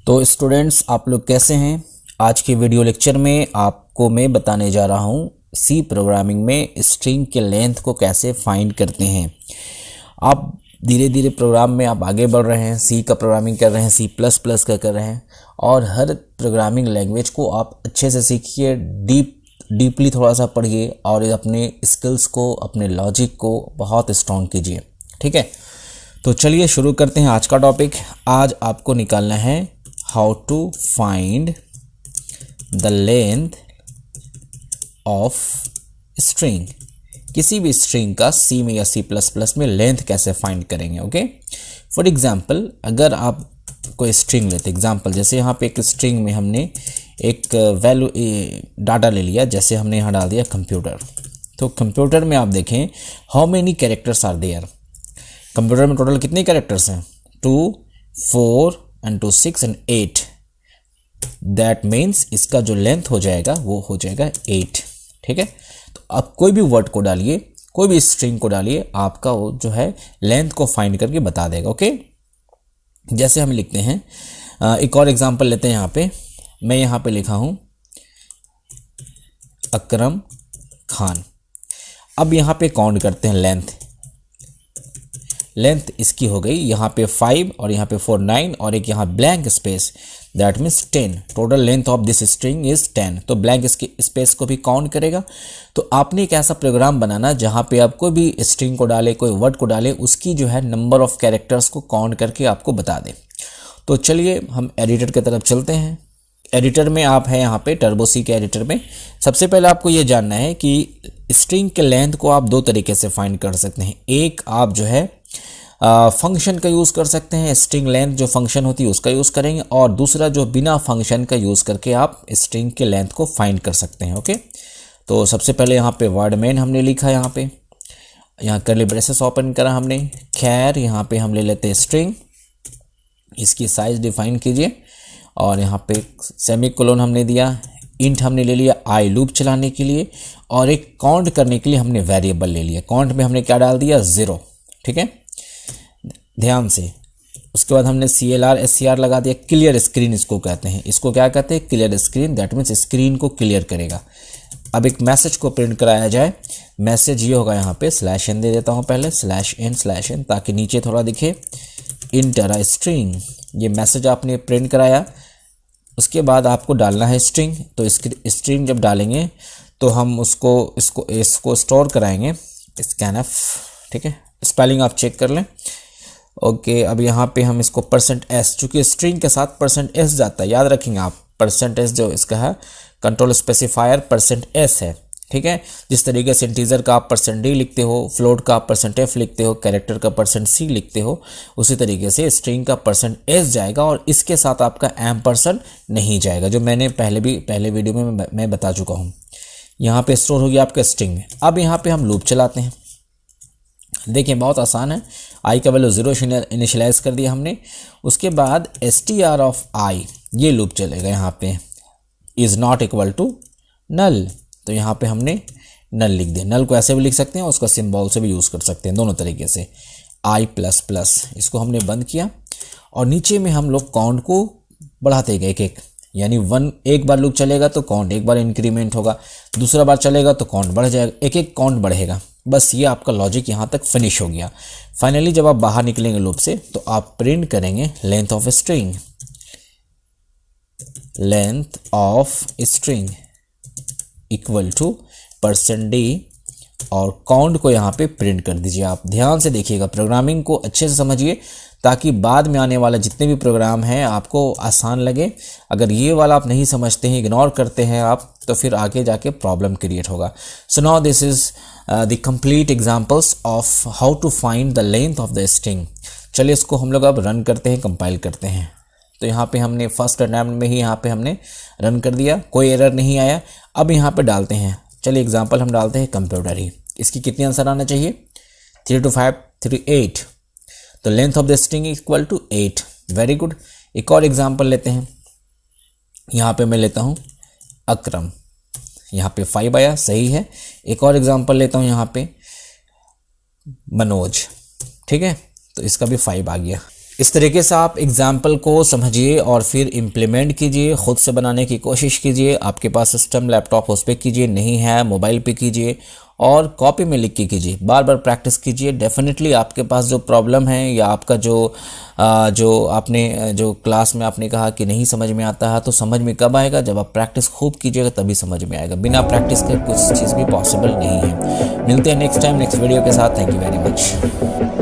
तो स्टूडेंट्स, आप लोग कैसे हैं। आज के वीडियो लेक्चर में आपको मैं बताने जा रहा हूं सी प्रोग्रामिंग में स्ट्रिंग के लेंथ को कैसे फाइंड करते हैं। आप धीरे धीरे प्रोग्राम में आप आगे बढ़ रहे हैं, सी का प्रोग्रामिंग कर रहे हैं, सी प्लस प्लस का कर रहे हैं और हर प्रोग्रामिंग लैंग्वेज को आप अच्छे से सीखिए, डीपली थोड़ा सा पढ़िए और अपने स्किल्स को, अपने लॉजिक को बहुत स्ट्रॉन्ग कीजिए। ठीक है, तो चलिए शुरू करते हैं आज का टॉपिक। आज आपको निकालना है how to find the length of string. किसी भी स्ट्रिंग का सी में या सी प्लस प्लस में लेंथ कैसे फाइंड करेंगे। ओके, फॉर एग्जाम्पल अगर आप कोई स्ट्रिंग लेते, एग्जाम्पल जैसे यहाँ पे एक स्ट्रिंग में हमने एक वैल्यू डाटा ले लिया, जैसे हमने यहाँ डाल दिया कंप्यूटर। तो कंप्यूटर में आप देखें how many characters are there. Computer में टोटल कितने कैरेक्टर्स हैं? 2, 4 and 2, 6 and 8। दैट मीन्स इसका जो लेंथ हो जाएगा वो हो जाएगा 8। ठीक है, तो आप कोई भी वर्ड को डालिए, कोई भी स्ट्रिंग को डालिए, आपका वो जो है लेंथ को फाइंड करके बता देगा। ओके, जैसे हम लिखते हैं, एक और एग्जांपल लेते हैं। यहाँ पे मैं यहाँ पे लिखा हूँ अकरम खान। अब यहाँ पे काउंट करते हैं लेंथ इसकी हो गई यहाँ पे 5 और यहाँ पे 4, 9 और एक यहाँ blank space, that means 10। Total length of this string is 10। तो ब्लैंक स्पेस को भी काउंट करेगा। तो आपने एक ऐसा प्रोग्राम बनाना जहाँ पे आप कोई भी स्ट्रिंग को डाले, कोई वर्ड को डाले, उसकी जो है नंबर ऑफ कैरेक्टर्स को काउंट करके आपको बता दे। तो चलिए हम एडिटर की तरफ चलते हैं। एडिटर में आप हैं यहाँ पे टर्बो सी के एडिटर में। सबसे पहले आपको ये जानना है कि स्ट्रिंग के लेंथ को आप दो तरीके से फाइंड कर सकते हैं। एक आप जो है फंक्शन का यूज़ कर सकते हैं, स्ट्रिंग लेंथ जो फंक्शन होती है उसका यूज़ करेंगे, और दूसरा जो बिना फंक्शन का यूज़ करके आप स्ट्रिंग के लेंथ को फाइंड कर सकते हैं। ओके, तो सबसे पहले यहाँ पे वर्ड मेन हमने लिखा, यहाँ कर्ली ब्रेसेस ओपन करा हमने। खैर यहाँ पे हम ले लेते हैं स्ट्रिंग, इसकी साइज डिफाइन कीजिए और यहाँ पे सेमीकोलन हमने दिया। इंट हमने ले लिया आई लूप चलाने के लिए, और एक काउंट करने के लिए हमने वेरिएबल ले लिया। काउंट में हमने क्या डाल दिया? 0। ठीक है, ध्यान से। उसके बाद हमने CLR SCR लगा दिया। क्लियर स्क्रीन इसको कहते हैं। इसको क्या कहते हैं? Clear screen. That means screen को क्लियर करेगा। अब एक मैसेज को प्रिंट कराया जाए। मैसेज ये होगा, यहाँ पे /n दे देता हूँ पहले, /n ताकि नीचे थोड़ा दिखे। इंटर अ स्ट्रिंग, ये मैसेज आपने प्रिंट कराया। उसके बाद आपको डालना है स्ट्रिंग। तो स्ट्रिंग जब डालेंगे तो हम इसको स्टोर कराएंगे स्कैनफ। ठीक है, स्पेलिंग आप चेक कर लें। ओके, अब यहाँ पे हम इसको %s, चूँकि स्ट्रिंग के साथ %s जाता है, याद रखेंगे आप। %s जो इसका है कंट्रोल स्पेसिफायर %s है। ठीक है, जिस तरीके से इंटीजर का आप %d लिखते हो, फ्लोट का आप %f लिखते हो, कैरेक्टर का %c लिखते हो, उसी तरीके से स्ट्रिंग का %s जाएगा और इसके साथ आपका एम्परसेंड नहीं जाएगा, जो मैंने पहले वीडियो में मैं बता चुका हूँ। यहाँ पे स्टोर हो गया आपका स्ट्रिंग में। अब यहाँ पे हम लूप चलाते हैं। देखिए बहुत आसान है। आई का वैल्यू 0 इनिशियलाइज कर दिया हमने। उसके बाद str ऑफ i, ये लूप चलेगा। यहाँ पे is not equal to null, तो यहाँ पे हमने नल लिख दिया। नल को ऐसे भी लिख सकते हैं, उसका सिंबल से भी यूज़ कर सकते हैं, दोनों तरीके से। i++, इसको हमने बंद किया और नीचे में हम लोग काउंट को बढ़ाते गए एक, यानी 1 एक बार लूप चलेगा तो काउंट एक बार इंक्रीमेंट होगा, दूसरा बार चलेगा तो काउंट बढ़ जाएगा, एक काउंट बढ़ेगा। बस ये आपका लॉजिक यहाँ तक फिनिश हो गया। फाइनली जब आप बाहर निकलेंगे लूप से तो आप प्रिंट करेंगे length of string, length of string equal to %d, और काउंट को यहाँ पे प्रिंट कर दीजिए। आप ध्यान से देखिएगा, प्रोग्रामिंग को अच्छे से समझिए ताकि बाद में आने वाले जितने भी प्रोग्राम हैं आपको आसान लगे। अगर ये वाला आप नहीं समझते हैं, इग्नोर करते हैं आप, तो फिर आगे जाके प्रॉब्लम क्रिएट होगा। So now this is the complete examples of how to find the length of the string. चलिए इसको हम लोग अब रन करते हैं, कंपाइल करते हैं। तो यहाँ पे हमने फर्स्ट अटैम्प्ट में ही यहाँ पे हमने रन कर दिया, कोई एरर नहीं आया। अब यहाँ पे डालते हैं, चलिए एग्जांपल हम डालते हैं कंप्यूटर ही। इसकी कितनी आंसर आना चाहिए? 3 to 5, 3, 8। तो length of the string equal to 8। Very good. एक और एग्जांपल लेते हैं। यहाँ पे मैं लेता हूँ अकरम, यहाँ पे 5 आया, सही है। एक और एग्जांपल लेता हूँ यहाँ पे मनोज। ठीक है, तो इसका भी 5 आ गया। इस तरीके से आप एग्जाम्पल को समझिए और फिर इम्प्लीमेंट कीजिए, ख़ुद से बनाने की कोशिश कीजिए। आपके पास सिस्टम लैपटॉप उस पर कीजिए, नहीं है मोबाइल पे कीजिए और कॉपी में लिख के कीजिए। बार बार प्रैक्टिस कीजिए। डेफिनेटली आपके पास जो प्रॉब्लम है या आपका जो आपने जो क्लास में आपने कहा कि नहीं समझ में आता है, तो समझ में कब आएगा? जब आप प्रैक्टिस खूब कीजिएगा तभी समझ में आएगा। बिना प्रैक्टिस के कुछ चीज़ भी पॉसिबल नहीं है। मिलते हैं नेक्स्ट टाइम नेक्स्ट वीडियो के साथ। Thank you very much.